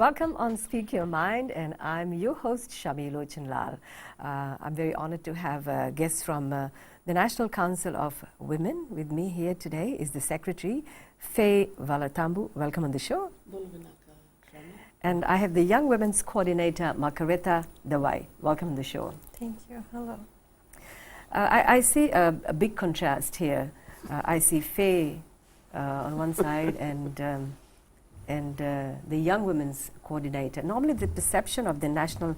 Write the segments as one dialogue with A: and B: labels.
A: Welcome on Speak Your Mind, and I'm your host, Shami Lochenlal. I'm very honored to have guests from the National Council of Women. With me here today is the Secretary, Faye Valatambu. Welcome on the show. And I have the Young Women's Coordinator, Margareta Dawai. Welcome on the show.
B: Thank you. Hello.
A: I see a big contrast here. I see Faye on one side and the Young Women's Coordinator. Normally the perception of the National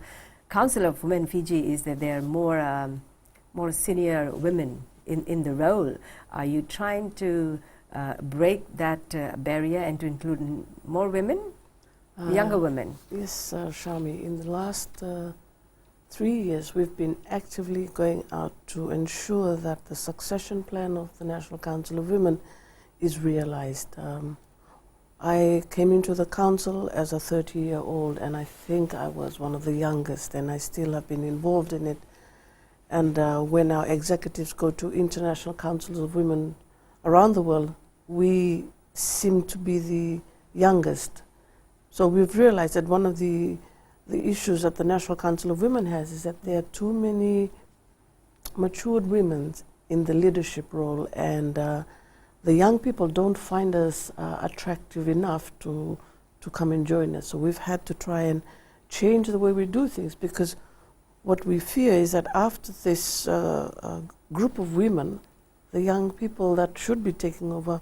A: Council of Women Fiji is that there are more senior women in the role. Are you trying to break that barrier and to include more women, younger women?
C: Yes, Shami. In the last 3 years, we've been actively going out to ensure that the succession plan of the National Council of Women is realized. I came into the council as a 30-year-old, and I think I was one of the youngest, and I still have been involved in it. And when our executives go to international councils of women around the world, we seem to be the youngest. So we've realized that one of the issues that the National Council of Women has is that there are too many matured women in the leadership role, and the young people don't find us attractive enough to come and join us. So we've had to try and change the way we do things, because what we fear is that after this group of women, the young people that should be taking over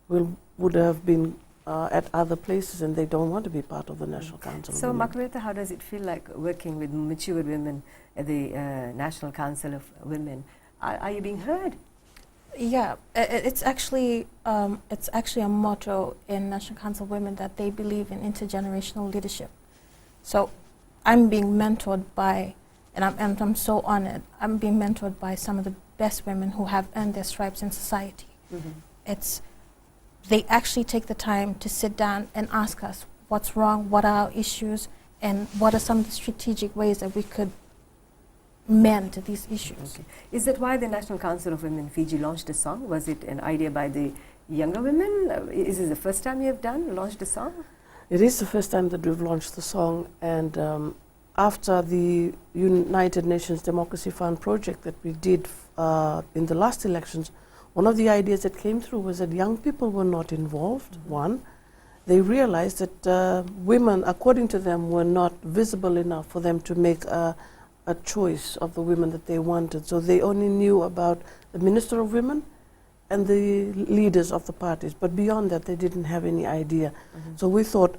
C: would have been at other places, and they don't want to be part of the National Council.
A: So, Margareta, how does it feel like working with mature women at the National Council of Women? Are you being heard?
B: Yeah, it's actually a motto in National Council of Women that they believe in intergenerational leadership. So, I'm being mentored by, and I'm so honored. I'm being mentored by some of the best women who have earned their stripes in society. Mm-hmm. They actually take the time to sit down and ask us what's wrong, what are our issues, and what are some of the strategic ways that we could mend these issues.
A: Okay. Is that why the National Council of Women Fiji launched a song? Was it an idea by the younger women? Is this the first time you have launched a song?
C: It is the first time that we've launched the song, and after the United Nations Democracy Fund project that we did in the last elections, one of the ideas that came through was that young people were not involved. Mm-hmm. One, they realized that women, according to them, were not visible enough for them to make a choice of the women that they wanted. So they only knew about the Minister of Women and the leaders of the parties, but beyond that they didn't have any idea. Mm-hmm. So we thought,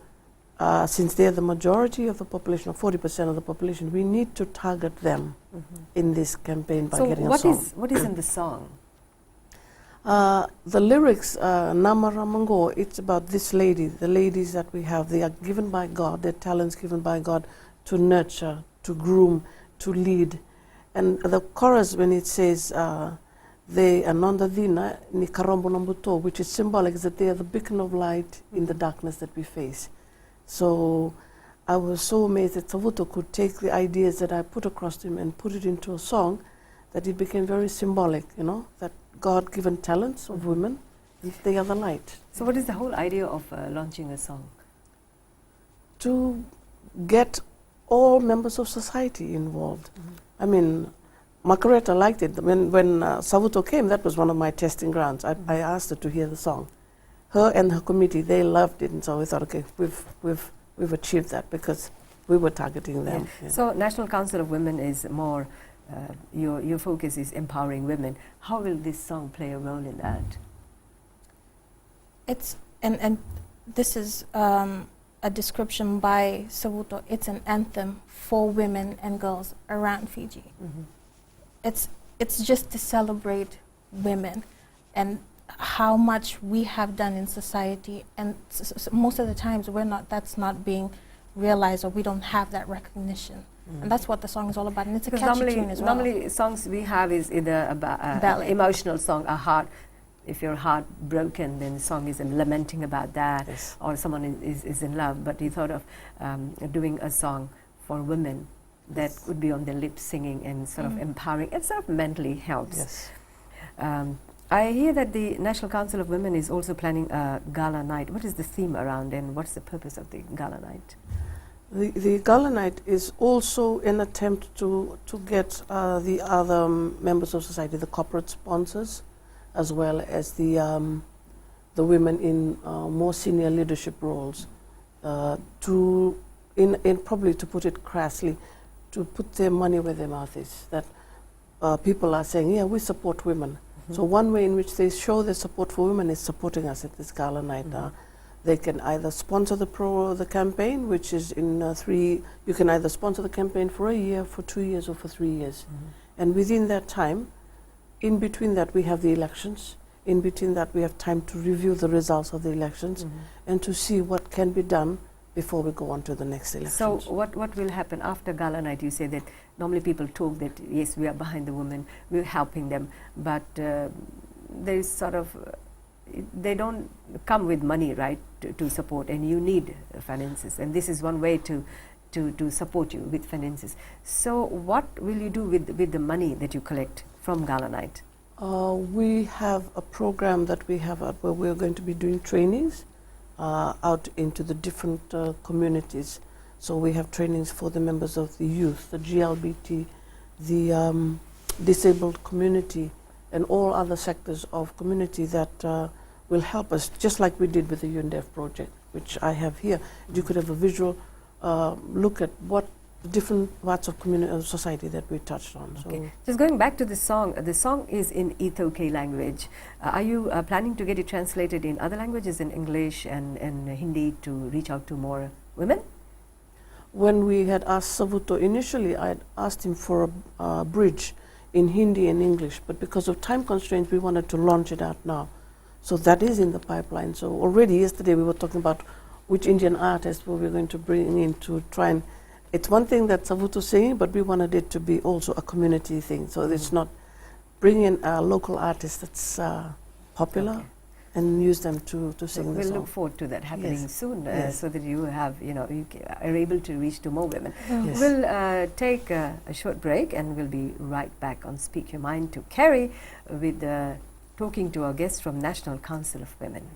C: since they're the majority of the population, or 40% of the population, we need to target them in this campaign by getting a song.
A: So what is in the song?
C: The lyrics, Nama Ramango, it's about this lady, the ladies that we have. They are given by God, their talents given by God to nurture, to groom, to lead. And the chorus, when it says, they ananda dina ni karombo nambuto, which is symbolic, is that they are the beacon of light in the darkness that we face. So I was so amazed that Savuto could take the ideas that I put across to him and put it into a song, that it became very symbolic, you know, that God-given talents of women, they are the light.
A: So what is the whole idea of launching a song?
C: To get all members of society involved. Mm-hmm. I mean, Margareta liked it. When Savuto came, that was one of my testing grounds. I asked her to hear the song. Her and her committee, they loved it, and so we thought, okay, we've achieved that, because we were targeting them.
A: Yeah. Yeah. So National Council of Women is more, your focus is empowering women. How will this song play a role in that?
B: It's, and this is a description by Savuto. It's an anthem for women and girls around Fiji. Mm-hmm. It's just to celebrate women and how much we have done in society, and most of the times that's not being realized, or we don't have that recognition. And that's what the song is all about, and it's a catchy tune as well.
A: Normally songs we have is either about emotional song, a heart. If your heart broken, then the song is lamenting about that, yes. Or someone is in love. But you thought of doing a song for women that would be on their lips singing and sort of empowering. It sort of mentally helps.
C: Yes.
A: I hear that the National Council of Women is also planning a gala night. What is the theme around, and what's the purpose of the gala night?
C: The Gala Night is also an attempt to get the other members of society, the corporate sponsors, as well as the women in more senior leadership roles, probably to put it crassly, to put their money where their mouth is. That people are saying, yeah, we support women. Mm-hmm. So one way in which they show their support for women is supporting us at this Gala Night. Mm-hmm. They can either sponsor the campaign, which is in you can either sponsor the campaign for a year, for 2 years, or for 3 years. Mm-hmm. And within that time, in between that we have the elections, in between that we have time to review the results of the elections, mm-hmm. and to see what can be done before we go on to the next elections.
A: So what will happen after Gala Night? You say that normally people talk that, yes, we are behind the women, we're helping them, but there is sort of, they don't come with money, right, to support, and you need finances, and this is one way to support you with finances. So what will you do with the money that you collect from Gala Night?
C: We have a program that we have where we're going to be doing trainings out into the different communities. So we have trainings for the members of the youth, the GLBT, the disabled community, and all other sectors of community that will help us, just like we did with the UNDEF project, which I have here. You could have a visual look at what the different parts of society that we touched on.
A: Okay.
C: So
A: just going back to the song is in Ethiopian language. Are you planning to get it translated in other languages, in English and Hindi, to reach out to more women?
C: When we had asked Savuto initially, I had asked him for a bridge in Hindi and English, but because of time constraints, we wanted to launch it out now. So that is in the pipeline. So already yesterday we were talking about which Indian artists we were going to bring in to try and, it's one thing that Savuto's saying, but we wanted it to be also a community thing. So it's not bringing a local artist that's popular, okay, and use them to sing the song.
A: We'll look forward to that happening, yes, soon,
C: yes,
A: so that you have, you are able to reach to more women.
C: Yes.
A: We'll take a short break, and we'll be right back on Speak Your Mind to carry with talking to our guests from National Council of Women.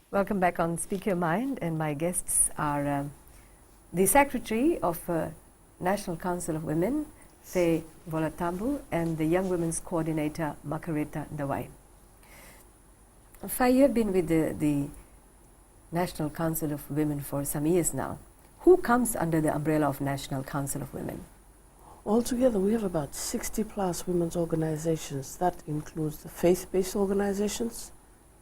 A: Welcome back on Speak Your Mind, and my guests are the Secretary of National Council of Women, Faye Volatambu, and the Young Women's Coordinator, Makareta Ndawai. Faye, you have been with the National Council of Women for some years now. Who comes under the umbrella of National Council of Women?
C: Altogether, we have about 60 plus women's organizations. That includes the faith-based organizations,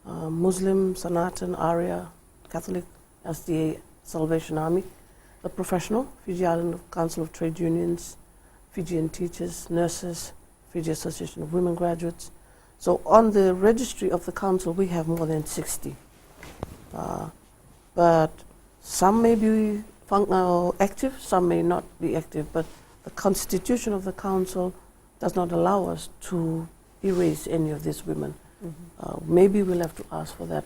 C: Muslim, Sanatan, Arya, Catholic, SDA, Salvation Army, the professional, Fiji Island Council of Trade Unions, Fijian teachers, nurses, Fiji Association of Women Graduates. So on the registry of the council, we have more than 60. But some may be active, some may not be active, but the constitution of the council does not allow us to erase any of these women. Mm-hmm. Maybe we'll have to ask for that,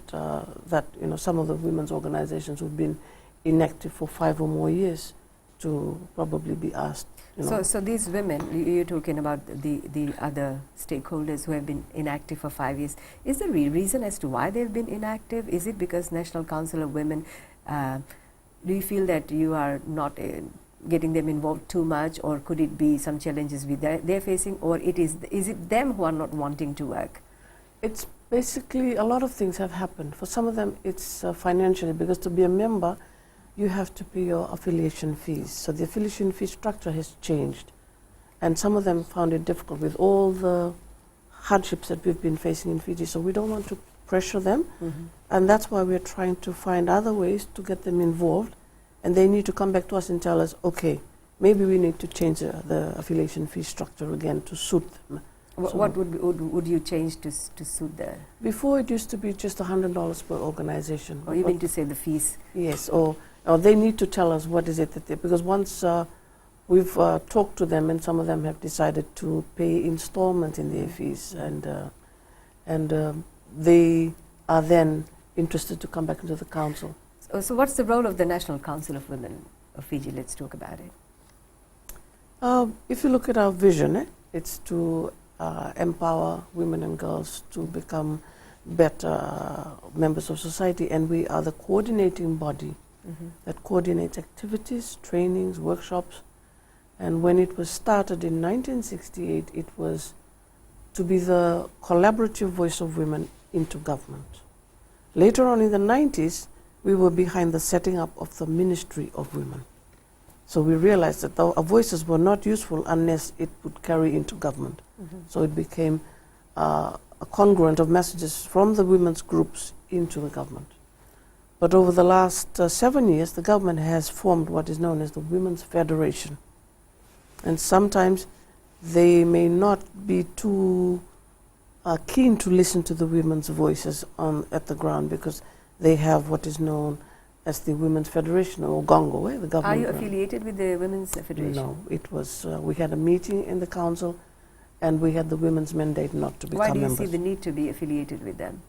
C: some of the women's organizations who've been inactive for 5 or more years to probably be asked.
A: So these women, you're talking about the other stakeholders who have been inactive for 5 years. Is there a reason as to why they've been inactive? Is it because National Council of Women, do you feel that you are not getting them involved too much, or could it be some challenges they're facing, or is it them who are not wanting to work?
C: It's basically a lot of things have happened. For some of them, it's financially, because to be a member, you have to pay your affiliation fees. So the affiliation fee structure has changed. And some of them found it difficult with all the hardships that we've been facing in Fiji. So we don't want to pressure them. Mm-hmm. And that's why we're trying to find other ways to get them involved. And they need to come back to us and tell us, okay, maybe we need to change the affiliation fee structure again to suit them.
A: What would you change to suit the?
C: Before it used to be just $100 per organization.
A: Or you mean to say the fees?
C: Yes, or they need to tell us what is it that they, because once we've talked to them, and some of them have decided to pay installments in their fees, and they are then interested to come back into the council.
A: So what's the role of the National Council of Women of Fiji? Let's talk about it.
C: If you look at our vision, it's to empower women and girls to become better members of society, and we are the coordinating body that coordinates activities, trainings, workshops. And when it was started in 1968, it was to be the collaborative voice of women into government. Later on in the 90s, we were behind the setting up of the Ministry of Women. So we realized that our voices were not useful unless it would carry into government. So it became a congruent of messages from the women's groups into the government. But over the last 7 years, the government has formed what is known as the Women's Federation. And sometimes they may not be too keen to listen to the women's voices at the ground, because they have what is known as the Women's Federation, or Gongo, the government.
A: Are you affiliated with the Women's Federation?
C: No, it was, we had a meeting in the council and we had the women's mandate not to become members.
A: Why do you see the need to be affiliated with them?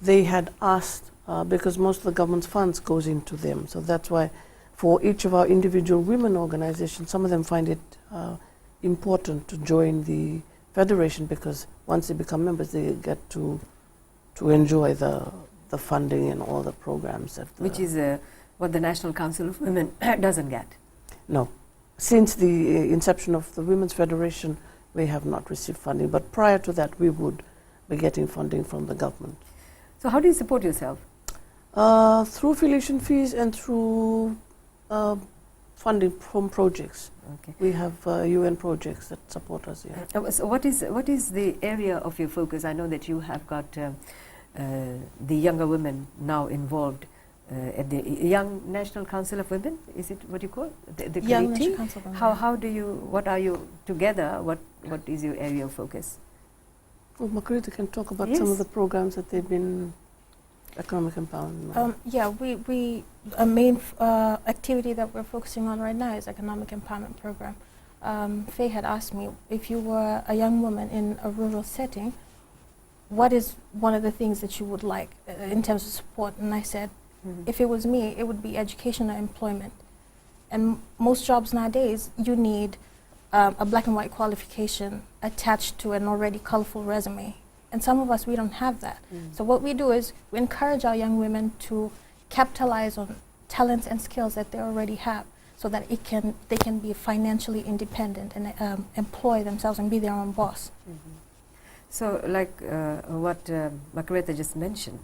C: They had asked, because most of the government's funds goes into them, so that's why for each of our individual women organizations, some of them find it important to join the federation, because once they become members, they get to enjoy the funding and all the programs.
A: Which is what the National Council of Women doesn't get.
C: No. Since the inception of the Women's Federation, we have not received funding, but prior to that, we would be getting funding from the government.
A: So how do you support yourself?
C: Through affiliation fees and through funding from projects.
A: Okay.
C: We have UN projects that support us here.
A: So what is the area of your focus? I know that you have got the younger women now involved at the Young National Council of Women. Is it what you call the
B: Young
A: committee?
B: National Council of Women.
A: How do you? What are you together? What is your area of focus?
C: Well, Margarita can talk about
A: Yes.
C: some of the programs that they've been economic empowerment.
B: Yeah, we a main activity that we're focusing on right now is economic empowerment program. Faye had asked me, if you were a young woman in a rural setting, what is one of the things that you would like in terms of support? And I said, if it was me, it would be education or employment. And most jobs nowadays, you need a black and white qualification attached to an already colorful resume. And some of us, we don't have that. So what we do is we encourage our young women to capitalize on talents and skills that they already have, so that they can be financially independent and employ themselves and be their own boss.
A: So like what Margareta just mentioned,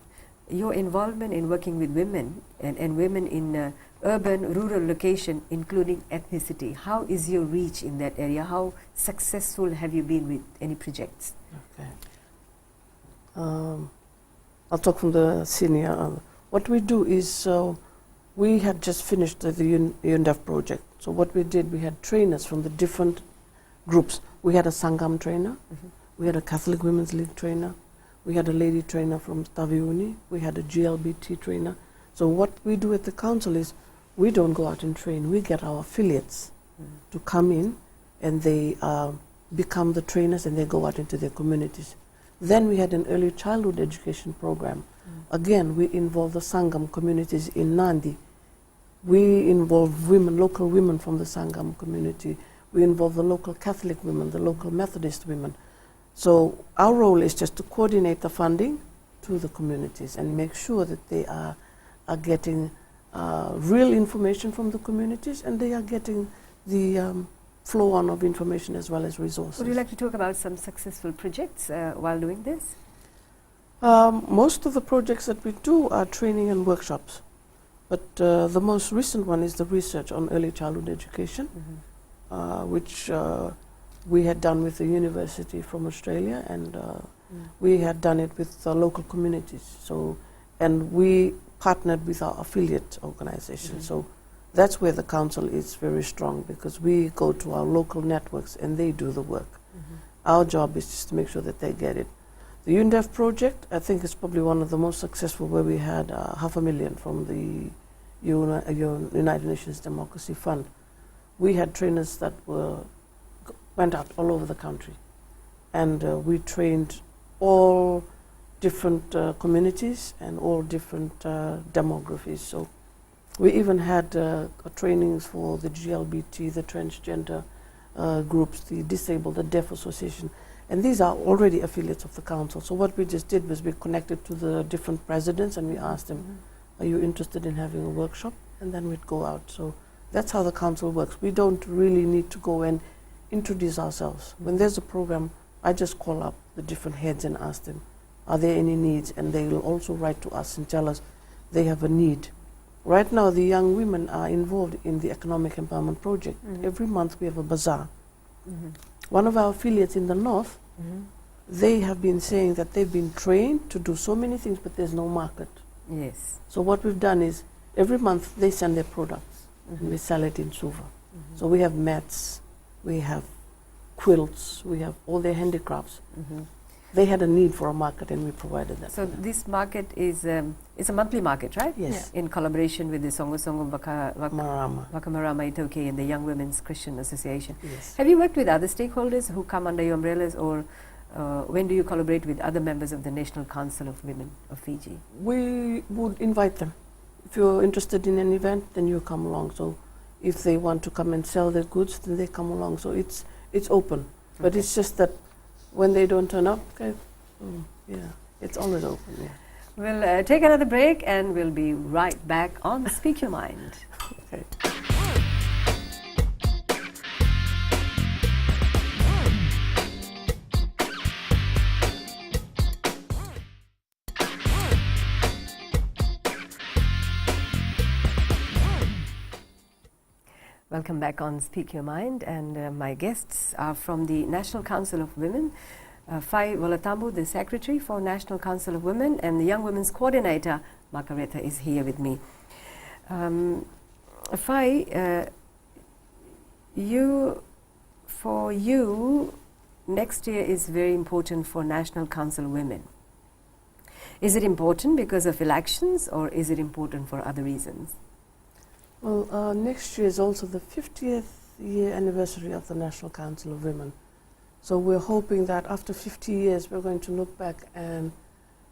A: your involvement in working with women and women in urban, rural location, including ethnicity, how is your reach in that area? How successful have you been with any projects?
C: Okay. I'll talk from the senior. What we do is, we had just finished the UNDEF project. So what we did, we had trainers from the different groups. We had a Sangam trainer, we had a Catholic Women's League trainer, we had a lady trainer from Taviuni, we had a GLBT trainer. So what we do at the council is, we don't go out and train, we get our affiliates to come in, and they become the trainers, and they go out into their communities. Then we had an early childhood education program. Again, we involve the Sangam communities in Nandi. We involve women, local women from the Sangam community. We involve the local Catholic women, the local Methodist women. So our role is just to coordinate the funding to the communities and make sure that they are getting real information from the communities, and they are getting the flow on of information as well as resources.
A: Would you like to talk about some successful projects while doing this?
C: Most of the projects that we do are training and workshops, but the most recent one is the research on early childhood education, which we had done with the university from Australia, and we had done it with local communities. So, and we partnered with our affiliate organization. So that's where the council is very strong, because we go to our local networks and they do the work. Our job is just to make sure that they get it. The UNDEF project, I think, is probably one of the most successful, where we had $500,000 from the United Nations Democracy Fund. We had trainers that went out all over the country, and we trained all different communities and all different demographies. So We even had trainings for the GLBT, the transgender groups, the disabled, the deaf association. And these are already affiliates of the council. So what we just did was we connected to the different presidents and we asked them, are you interested in having a workshop? And then we'd go out. So that's how the council works. We don't really need to go and introduce ourselves. When there's a program, I just call up the different heads and ask them, are there any needs? And they will also write to us and tell us they have a need. Right now, the young women are involved in the Economic Empowerment Project. Every month we have a bazaar. One of our affiliates in the north, they have been saying that they've been trained to do so many things, but there's no market.
A: Yes.
C: So what we've done is, every month they send their products, and we sell it in Suva. So we have mats, we have quilts, we have all their handicrafts. They had a need for a market, and we provided that.
A: So this market is a monthly market, right?
C: Yes.
A: In collaboration with the Songo
C: Marama.
A: Wakamarama Itoke and the Young Women's Christian Association.
C: Yes.
A: Have you worked with other stakeholders who come under your umbrellas, or when do you collaborate with other members of the National Council of Women of Fiji?
C: We would invite them. If you're interested in an event, then you come along. So if they want to come and sell their goods, then they come along. So it's open. But it's just that when they don't turn up, yeah, it's always open. Yeah.
A: We'll take another break and we'll be right back on Speak Your Mind.
C: Okay.
A: Welcome back on Speak Your Mind, and my guests are from the National Council of Women, Fai Walatambu, the Secretary for National Council of Women, and the Young Women's Coordinator, Margareta, is here with me. Fai, for you, next year is very important for National Council of Women. Is it important because of elections, or is it important for other reasons?
C: Well, next year is also the 50th year anniversary of the National Council of Women. So we're hoping that after 50 years, we're going to look back and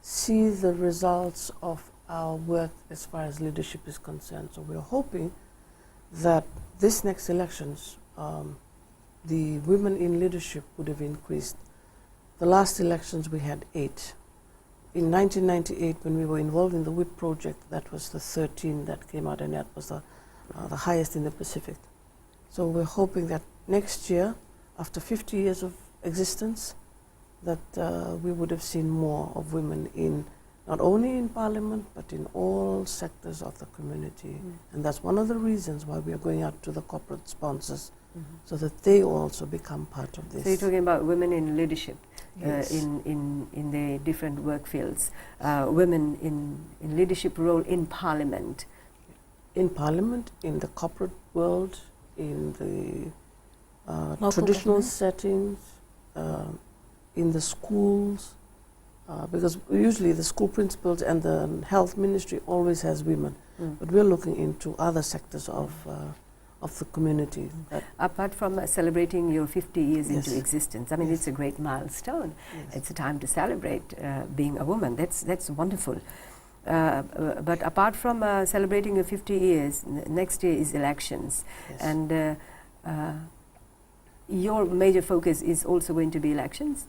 C: see the results of our work as far as leadership is concerned. So we're hoping that this next elections, the women in leadership would have increased. The last elections we had 8. In 1998, when we were involved in the WHIP project, that was the 13 that came out, and that was the highest in the Pacific. So we're hoping that next year, after 50 years of existence, that we would have seen more of women in, not only in Parliament, but in all sectors of the community. And that's one of the reasons why we are going out to the corporate sponsors, so that they also become part of this.
A: So you're talking about women in leadership.
C: Yes.
A: In the different work fields, women in leadership role in Parliament.
C: In Parliament, in the corporate world, in the traditional
B: government.
C: settings, in the schools, because usually the school principals and the health ministry always has women, but we're looking into other sectors of the community.
A: Apart from celebrating your 50 years
C: Yes.
A: into existence, I mean,
C: Yes.
A: it's a great milestone.
C: Yes.
A: It's a time to celebrate being a woman. That's wonderful. But apart from celebrating your 50 years, next year is elections.
C: Yes.
A: And your major focus is also going to be elections?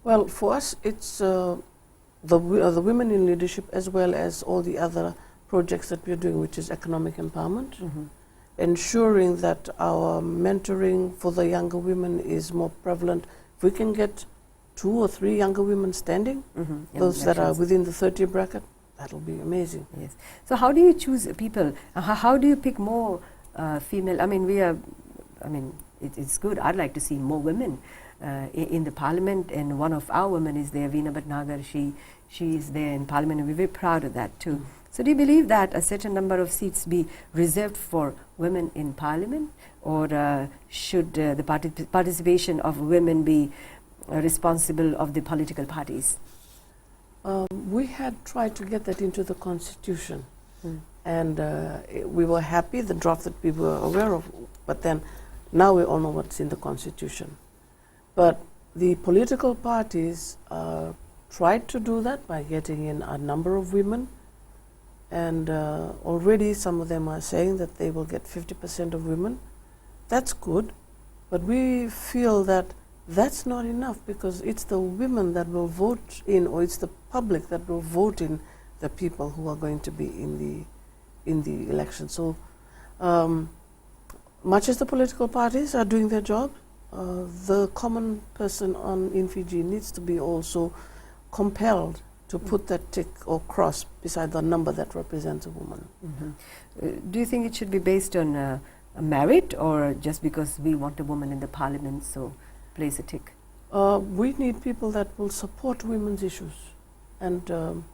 C: Well, for us, it's the women in leadership, as well as all the other projects that we're doing, which is economic empowerment, ensuring that our mentoring for the younger women is more prevalent. If we can get 2 or 3 younger women standing, those that are within the 30 bracket, that'll be amazing.
A: Yes. So how do you choose people? How do you pick more female? I mean, it's good. I'd like to see more women in the Parliament, and one of our women is there, Veena Bhatnagar. She is there in Parliament, and we're very proud of that too. So do you believe that a certain number of seats be reserved for women in Parliament, or should the participation of women be responsible of the political parties?
C: We had tried to get that into the Constitution, and we were happy, the draft that we were aware of, but then now we all know what's in the Constitution. But the political parties tried to do that by getting in a number of women, And already some of them are saying that they will get 50% of women. That's good, but we feel that that's not enough, because it's the women that will vote in, or it's the public that will vote in the people who are going to be in the election. So much as the political parties are doing their job, the common person in Fiji needs to be also compelled to put that tick or cross beside the number that represents a woman.
A: Do you think it should be based on a merit, or just because we want a woman in the parliament, so place a tick?
C: We need people that will support women's issues. And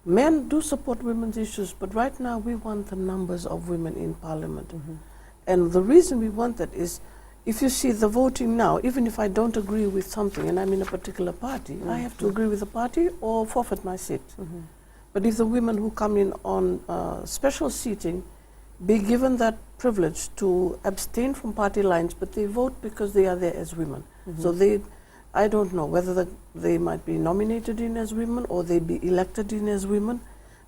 C: men do support women's issues, but right now we want the numbers of women in parliament. And the reason we want that is, if you see the voting now, even if I don't agree with something and I'm in a particular party, I have to agree with the party or forfeit my seat. But if the women who come in on special seating be given that privilege to abstain from party lines, but they vote because they are there as women. So I don't know whether they might be nominated in as women or they be elected in as women,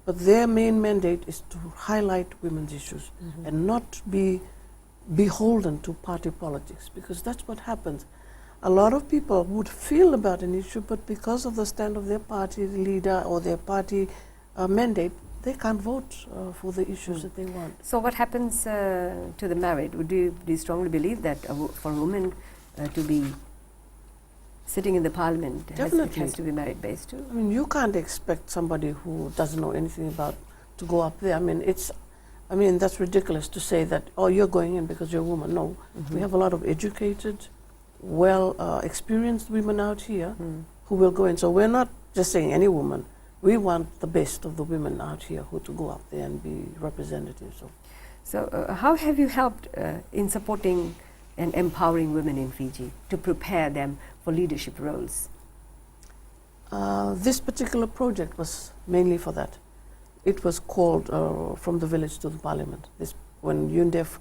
C: but their main mandate is to highlight women's issues and not be beholden to party politics, because that's what happens. A lot of people would feel about an issue, but because of the stand of their party leader or their party mandate, they can't vote for the issues that they want.
A: So what happens to the merit? Do you strongly believe that for a woman to be sitting in the parliament, it has to be merit-based too?
C: I mean, you can't expect somebody who doesn't know anything about to go up there. I mean, that's ridiculous to say that, oh, you're going in because you're a woman. No, we have a lot of educated, experienced women out here who will go in. So we're not just saying any woman. We want the best of the women out here who to go up there and be representatives.
A: So how have you helped in supporting and empowering women in Fiji to prepare them for leadership roles?
C: This particular project was mainly for that. It was called From the Village to the Parliament. When UNDEF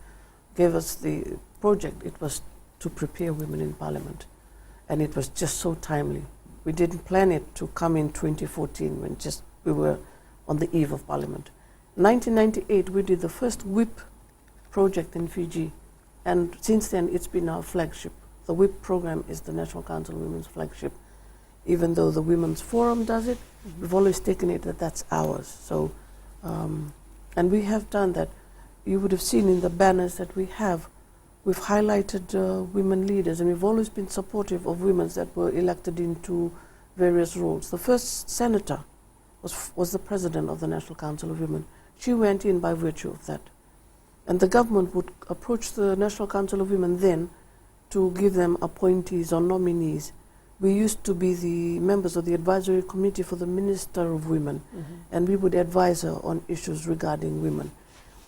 C: gave us the project, it was to prepare women in Parliament. And it was just so timely. We didn't plan it to come in 2014 when we were on the eve of Parliament. 1998, we did the first WHIP project in Fiji. And since then, it's been our flagship. The WHIP program is the National Council of Women's flagship. Even though the Women's Forum does it, we've always taken it that that's ours. So, and we have done that. You would have seen in the banners that we have, we've highlighted women leaders, and we've always been supportive of women that were elected into various roles. The first senator was the president of the National Council of Women. She went in by virtue of that. And the government would approach the National Council of Women then to give them appointees or nominees. We used to be the members of the advisory committee for the Minister of Women, and we would advise her on issues regarding women.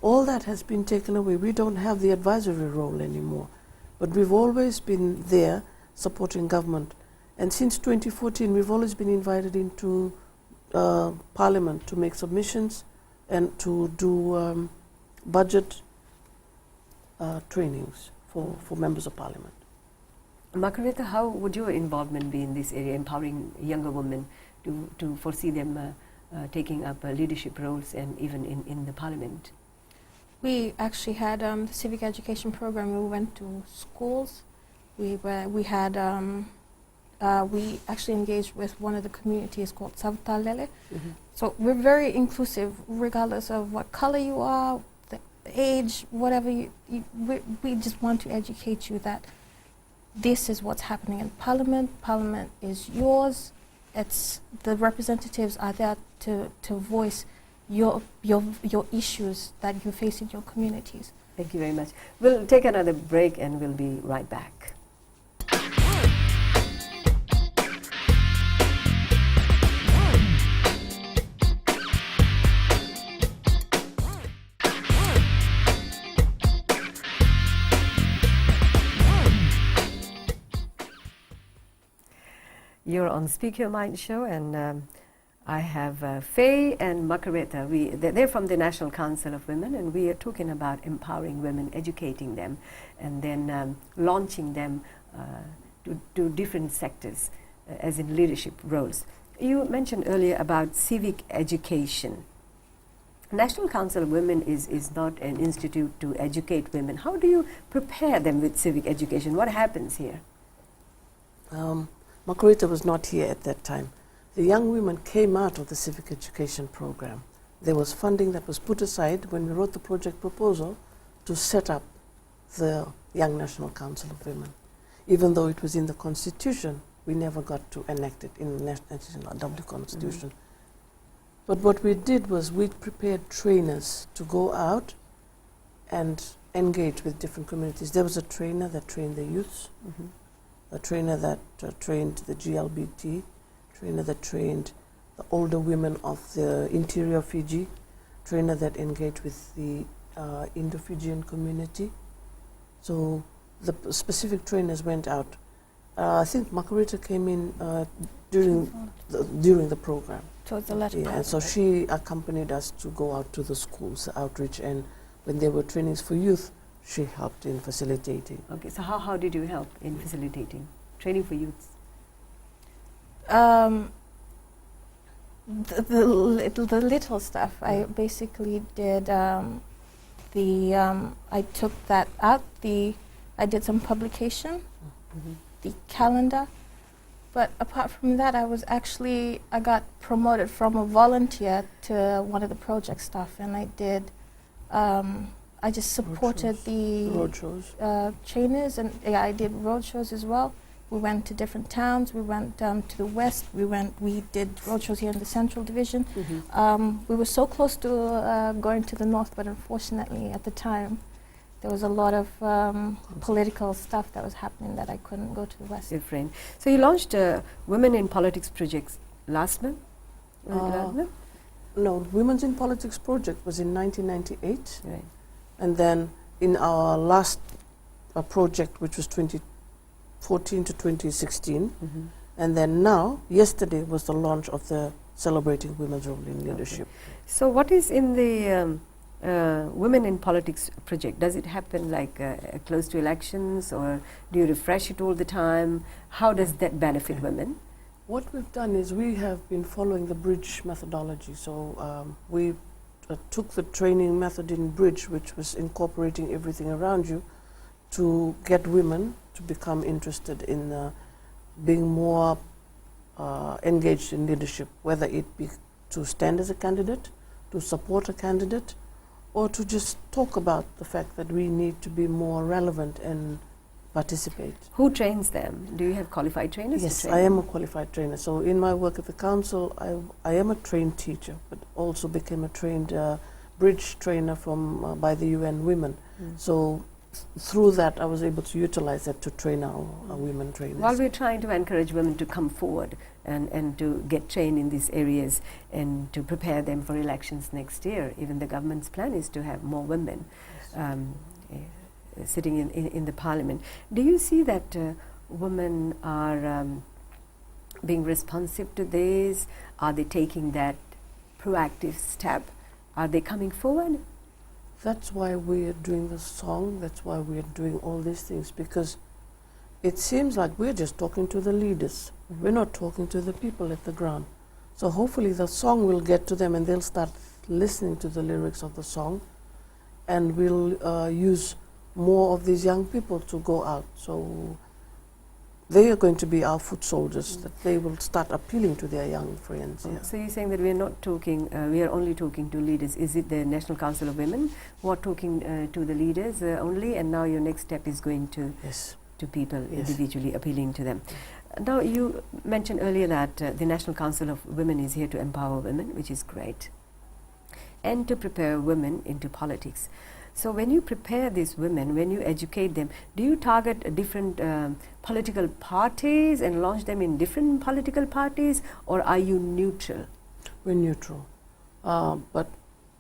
C: All that has been taken away. We don't have the advisory role anymore, but we've always been there supporting government. And since 2014, we've always been invited into Parliament to make submissions and to do budget trainings for members of Parliament.
A: Margareta, how would your involvement be in this area, empowering younger women to foresee them taking up leadership roles and even in the Parliament?
B: We actually had the civic education program. We went to schools. We actually engaged with one of the communities called Savtalele. So we're very inclusive, regardless of what color you are, the age, whatever we just want to educate you that this is what's happening in Parliament. Parliament is yours. The representatives are there to voice your issues that you face in your communities.
A: Thank you very much. We'll take another break and we'll be right back. You're on Speak Your Mind show, and I have Faye and Margareta. They're from the National Council of Women, and we are talking about empowering women, educating them, and then launching them to different sectors, as in leadership roles. You mentioned earlier about civic education. National Council of Women is not an institute to educate women. How do you prepare them with civic education? What happens here?
C: Margarita was not here at that time. The young women came out of the civic education program. There was funding that was put aside when we wrote the project proposal to set up the Young National Council of Women. Even though it was in the Constitution, we never got to enact it in the National Constitution. But what we did was we prepared trainers to go out and engage with different communities. There was a trainer that trained the youths, a trainer that trained the GLBT, trainer that trained the older women of the interior Fiji, trainer that engaged with the Indo-Fijian community. So the specific trainers went out. I think Margarita came in during the program.
B: Towards the latter part.
C: And so she accompanied us to go out to the schools, outreach, and when there were trainings for youth, she helped in facilitating.
A: Okay, so how did you help in facilitating training for youths?
B: The little stuff. I basically did I took that out. I did some publication, the calendar. But apart from that, I got promoted from a volunteer to one of the project staff, and I just supported the
C: roadshows.
B: trainers, and I did roadshows as well. We went to different towns. We went to the west. We did roadshows here in the Central Division. We were so close to going to the north, but unfortunately, at the time, there was a lot of political stuff that was happening that I couldn't go to the west.
A: Different. So you launched Women in Politics projects last month?
C: No, Women's in Politics project was in 1998.
A: Right.
C: And then in our last project, which was 2014 to 2016, and then now, yesterday was the launch of the Celebrating Women's Role in Leadership.
A: So what is in the Women in Politics project? Does it happen like close to elections, or do you refresh it all the time? How does that benefit women?
C: What we've done is we have been following the Bridge methodology. So we took the training method in Bridge, which was incorporating everything around you, to get women to become interested in being more engaged in leadership, whether it be to stand as a candidate, to support a candidate, or to just talk about the fact that we need to be more relevant and participate.
A: Who trains them? Do you have qualified trainers?
C: Yes, I am a qualified trainer. So in my work at the council, I am a trained teacher, but also became a trained Bridge trainer from by the UN Women. So through that, I was able to utilize that to train our women trainers.
A: While we're trying to encourage women to come forward and to get trained in these areas and to prepare them for elections next year, even the government's plan is to have more women sitting in the parliament. Do you see that women are being responsive to this? Are they taking that proactive step? Are they coming forward?
C: That's why we are doing the song, that's why we are doing all these things, because it seems like we're just talking to the leaders. We're not talking to the people at the ground. So hopefully the song will get to them and they'll start listening to the lyrics of the song, and we'll use more of these young people to go out. So they are going to be our foot soldiers, that they will start appealing to their young friends. Yeah.
A: So you're saying that we're not talking, we are only talking to leaders. Is it the National Council of Women who are talking to the leaders only, and now your next step is going to people individually, appealing to them? Now you mentioned earlier that the National Council of Women is here to empower women, which is great, and to prepare women into politics. So when you prepare these women, when you educate them, do you target different political parties and launch them in different political parties, or are you neutral?
C: We're neutral. But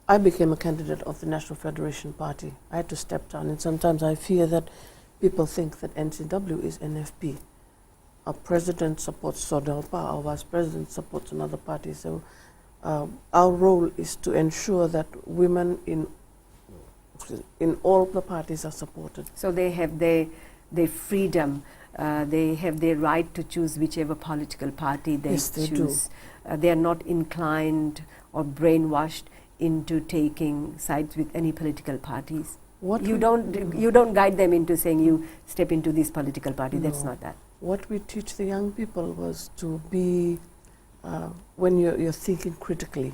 C: I became a candidate of the National Federation Party. I had to step down, and sometimes I fear that people think that NCW is NFP. Our president supports SODELPA, our vice president supports another party. So our role is to ensure that women in all the parties are supported.
A: So they have their freedom, they have their right to choose whichever political party they choose.
C: Do.
A: They are not inclined or brainwashed into taking sides with any political parties?
C: What
A: You
C: we-
A: don't guide them into saying you step into this political party. That's
C: No.
A: not that.
C: What we teach the young people was to be, when you're thinking critically.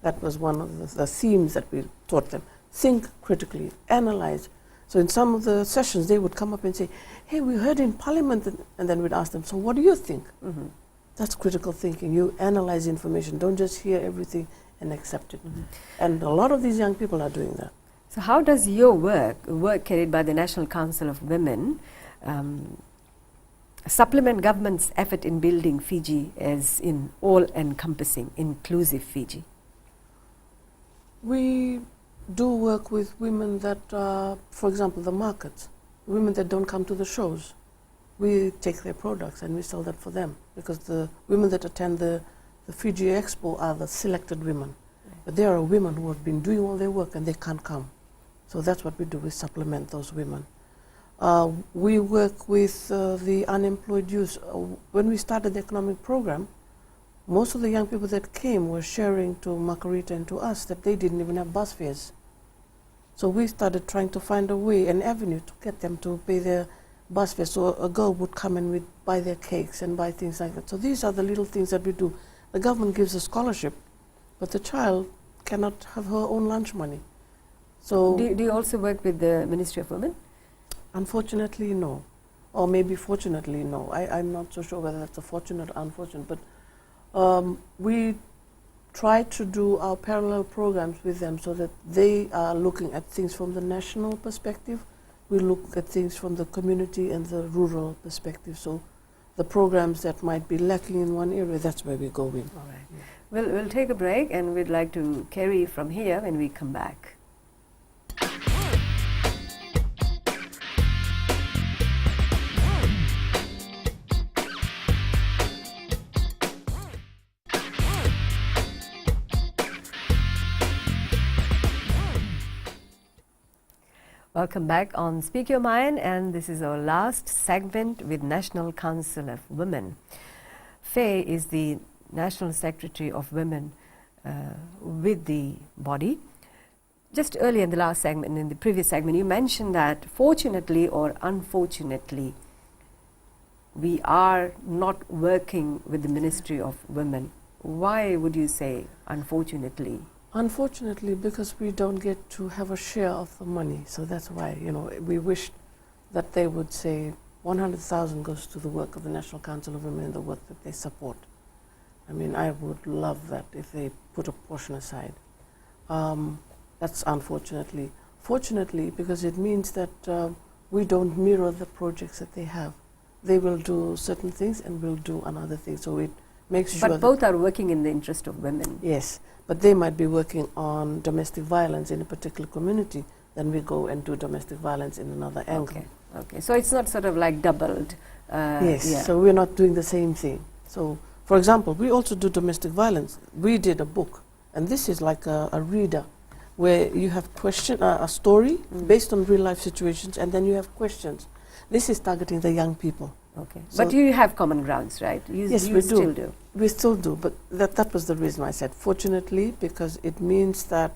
C: That was one of the themes that we taught them. Think critically, analyze. So in some of the sessions, they would come up and say, hey, we heard in Parliament, and then we'd ask them, so what do you think?
A: Mm-hmm.
C: That's critical thinking. You analyze information. Don't just hear everything and accept it.
A: Mm-hmm.
C: And a lot of these young people are doing that.
A: So how does your work carried by the National Council of Women, supplement government's effort in building Fiji as in all-encompassing, inclusive Fiji?
C: We do work with women that, for example, the markets, women that don't come to the shows. We take their products and we sell that for them, because the women that attend the Fiji Expo are the selected women. But there are women who have been doing all their work and they can't come. So that's what we do, we supplement those women. We work with the unemployed youth. When we started the economic program, most of the young people that came were sharing to Margarita and to us that they didn't even have bus fares. So we started trying to find a way, an avenue to get them to pay their bus fares. So a girl would come and we'd buy their cakes and buy things like that. So these are the little things that we do. The government gives a scholarship, but the child cannot have her own lunch money. So
A: Do you also work with the Ministry of Women?
C: unfortunately, no. Or maybe fortunately, no. I'm not so sure whether that's a fortunate or unfortunate, but we try to do our parallel programs with them so that they are looking at things from the national perspective. We look at things from the community and the rural perspective. So the programs that might be lacking in one area, that's where we go in.
A: All right. We'll take a break, and we'd like to carry from here when we come back. Welcome back on Speak Your Mind, and this is our last segment with National Council of Women. Faye is the National Secretary of Women with the body. Just earlier in the last segment, in the previous segment, you mentioned that fortunately or unfortunately, we are not working with the Ministry of Women. Why would you say unfortunately?
C: Unfortunately, because we don't get to have a share of the money, so that's why, we wish that they would say 100,000 goes to the work of the National Council of Women and the work that they support. I mean, I would love that if they put a portion aside. That's unfortunately. Fortunately, because it means that we don't mirror the projects that they have. They will do certain things and we'll do another thing, so it makes sure
A: But both are working in the interest of women.
C: Yes, but they might be working on domestic violence in a particular community, then we go and do domestic violence in another angle.
A: Okay. So it's not sort of like doubled.
C: Yes,
A: yeah.
C: so we're not doing the same thing. So, for example, we also do domestic violence. We did a book, and this is like a reader, where you have a story based on real life situations, and then you have questions. This is targeting the young people.
A: Okay.
C: So
A: But you have common grounds, right?
C: Yes,
A: you
C: we
A: still
C: do.
A: do.
C: We still do, but that was the reason I said fortunately, because it means that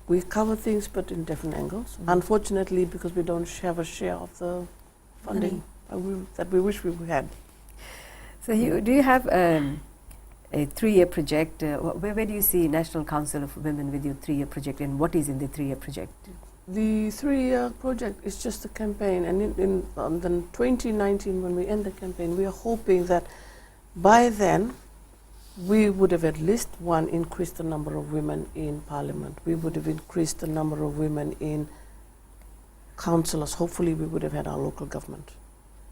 C: we cover things but in different angles. Unfortunately, because we don't have a share of the funding that we wish we had.
A: So do you have a 3-year project? Where do you see National Council of Women with your 3-year project, and what is in the 3-year project?
C: The 3-year project is just a campaign, and in 2019, when we end the campaign, we are hoping that by then we would have at least increased the number of women in Parliament. We would have increased the number of women in councillors. Hopefully we would have had our local government.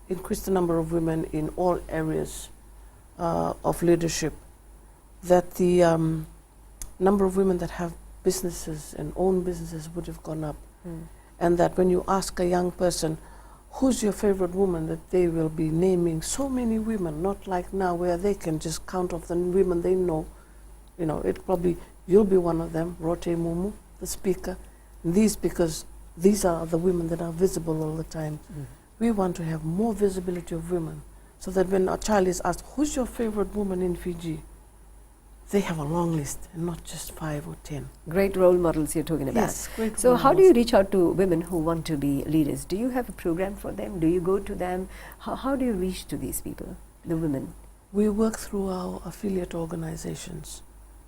C: Increased the number of women in all areas of leadership. That the number of women that have businesses and own businesses would have gone up. And that when you ask a young person, who's your favorite woman, that they will be naming so many women, not like now where they can just count off the women they know. It probably, you'll be one of them, Rote Mumu, the speaker. Because these are the women that are visible all the time. We want to have more visibility of women, so that when a child is asked, who's your favorite woman in Fiji? they have a long list, and not just 5 or 10.
A: Great role models you're talking about.
C: Yes, great.
A: So
C: role
A: how do you
C: models.
A: reach out to women who want to be leaders? Do you have a program for them? Do you go to them? How do you reach to these people, the women?
C: We work through our affiliate organizations,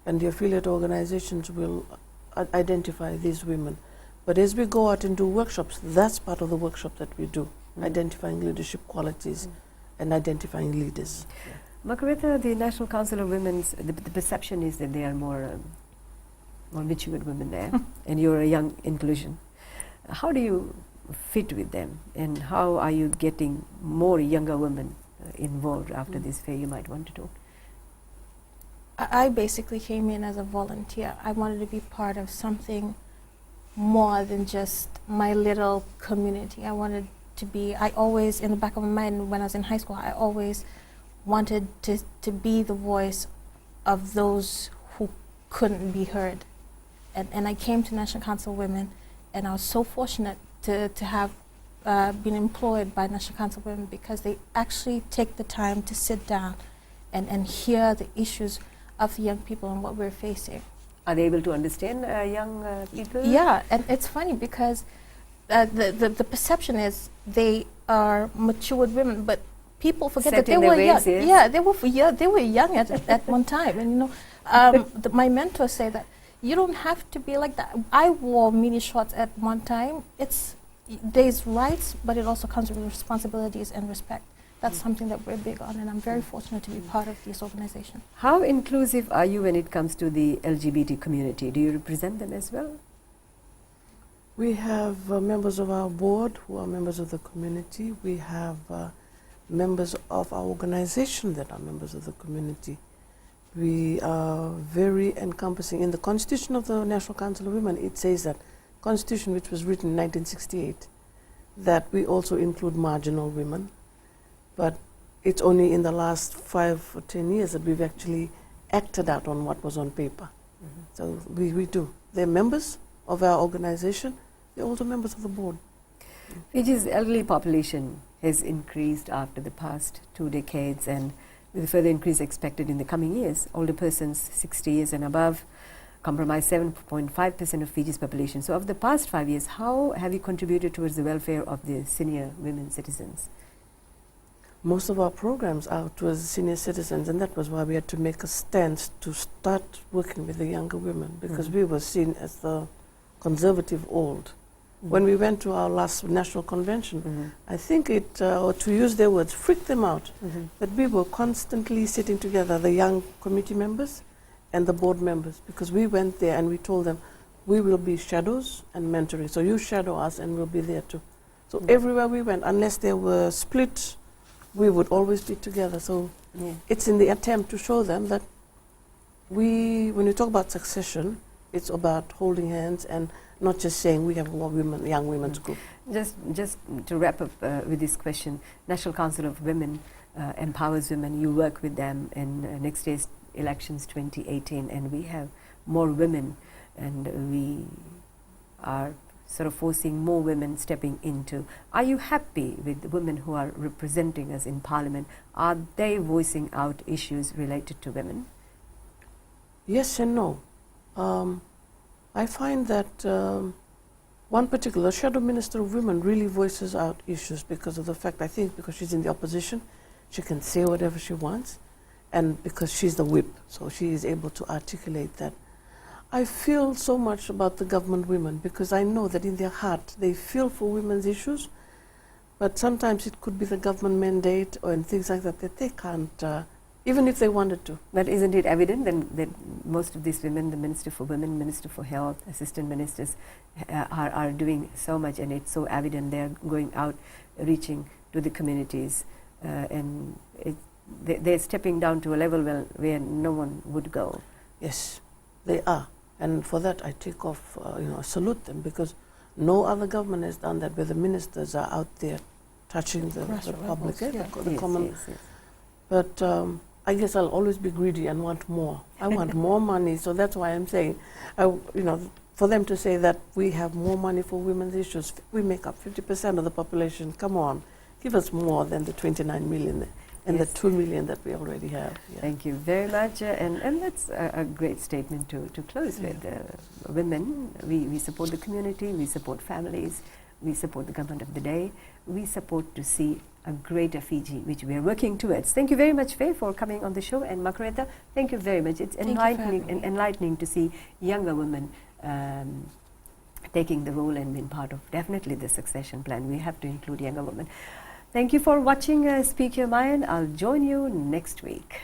C: and the affiliate organizations will identify these women. But as we go out and do workshops, that's part of the workshop that we do, identifying leadership qualities and identifying leaders.
A: Margaretha, the National Council of Women's, the perception is that they are more matured women there, and you're a young inclusion. How do you fit with them, and how are you getting more younger women involved after this fair? You might want to talk.
B: I basically came in as a volunteer. I wanted to be part of something more than just my little community. I wanted to be, I always, in the back of my mind when I was in high school, I always wanted to be the voice of those who couldn't be heard. And I came to National Council of Women, and I was so fortunate to have been employed by National Council of Women, because they actually take the time to sit down and hear the issues of the young people and what we're facing.
A: Are they able to understand young people?
B: Yeah, and it's funny because the perception is they are matured women, but people forget
A: Set
B: that they
A: in their
B: were young.
A: ways, yes.
B: Yeah, they were young at one time, and you know, my mentors say that you don't have to be like that. I wore mini shorts at one time. There's rights, but it also comes with responsibilities and respect. That's something that we're big on, and I'm very fortunate to be part of this organization.
A: How inclusive are you when it comes to the LGBT community? Do you represent them as well?
C: We have members of our board who are members of the community. We have members of our organization that are members of the community. We are very encompassing. In the Constitution of the National Council of Women, it says that, Constitution which was written in 1968, that we also include marginal women. But it's only in the last 5 or 10 years that we've actually acted out on what was on paper. So we do. They're members of our organization. They're also members of the board.
A: Fiji's elderly population has increased after the past 2 decades, and with a further increase expected in the coming years. Older persons 60 years and above comprise 7.5% of Fiji's population. So over the past 5 years, how have you contributed towards the welfare of the senior women citizens?
C: Most of our programs are towards senior citizens, and that was why we had to make a stance to start working with the younger women, because we were seen as the conservative old. When we went to our last national convention, I think it, or to use their words, freaked them out that we were constantly sitting together, the young committee members and the board members, because we went there and we told them, we will be shadows and mentoring. So you shadow us and we'll be there too. So everywhere we went, unless there were split, we would always be together. So it's in the attempt to show them that when you talk about succession, it's about holding hands and not just saying we have a young women's group.
A: Just to wrap up with this question, National Council of Women empowers women. You work with them in next year's elections 2018, and we have more women, and we are sort of forcing more women stepping into. Are you happy with the women who are representing us in Parliament? Are they voicing out issues related to women?
C: Yes and no. I find that one particular Shadow Minister of Women really voices out issues because of the fact, I think, because she's in the opposition, she can say whatever she wants, and because she's the whip, so she is able to articulate that. I feel so much about the government women because I know that in their heart they feel for women's issues, but sometimes it could be the government mandate or and things like that they can't, even if they wanted to.
A: But isn't it evident then that most of these women, the Minister for Women, Minister for Health, Assistant Ministers, are doing so much, and it's so evident they're going out, reaching to the communities, and they're stepping down to a level where no one would go.
C: Yes, they are. And for that I take off, salute them, because no other government has done that, where the ministers are out there touching the public, the common.
A: Yes.
C: But I guess I'll always be greedy and want more. I want more money, so that's why I'm saying, for them to say that we have more money for women's issues, we make up 50% of the population. Come on, give us more than the 29 million. and
A: Yes.
C: the 2 million that we already have. Yeah.
A: Thank you very much, and that's a great statement to close with. Women, we support the community, we support families, we support the government of the day, we support to see a greater Fiji, which we are working towards. Thank you very much, Faye, for coming on the show, and Margareta, thank you very much. It's
B: Thank you for
A: enlightening,
B: having me.
A: enlightening to see younger women taking the role and being part of definitely the succession plan. We have to include younger women. Thank you for watching Speak Your Mind. I'll join you next week.